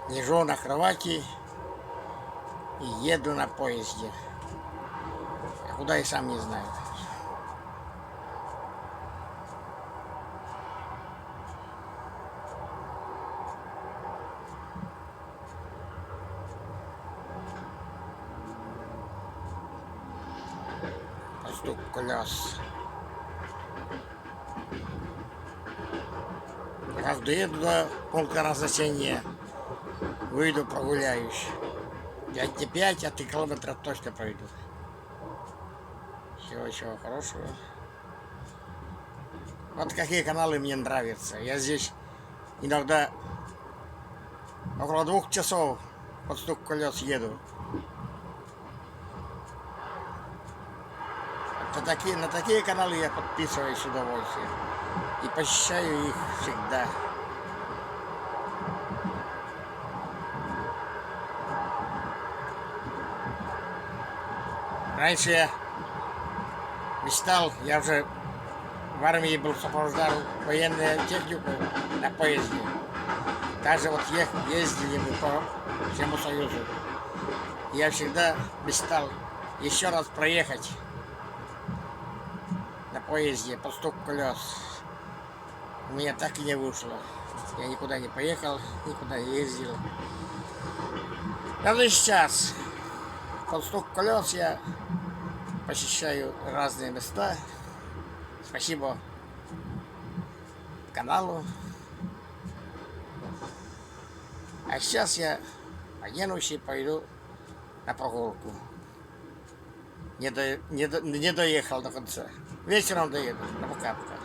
Лежу на кровати и еду на поезде. А куда и сам не знаю. Стук колес. Как доеду до пункта назначения, выйду прогуляюсь. 5 а 3 километра точно пройду. Всего хорошего. Вот какие каналы мне нравятся. Я здесь иногда около 2 часов под стук колес еду. На такие каналы я подписываюсь с удовольствием. И посещаю их всегда. Раньше я мечтал, я уже в армии был, сопровождал военную технику на поезде. Даже вот ездили мы по всему Союзу. Я всегда мечтал еще раз проехать на поезде по стук колес. У меня так и не вышло. Я никуда не поехал, никуда не ездил. Даже сейчас под стук колес я посещаю разные места. Спасибо каналу. А сейчас я оденусь и пойду на прогулку. Не доехал до конца. Вечером доеду. Пока-пока.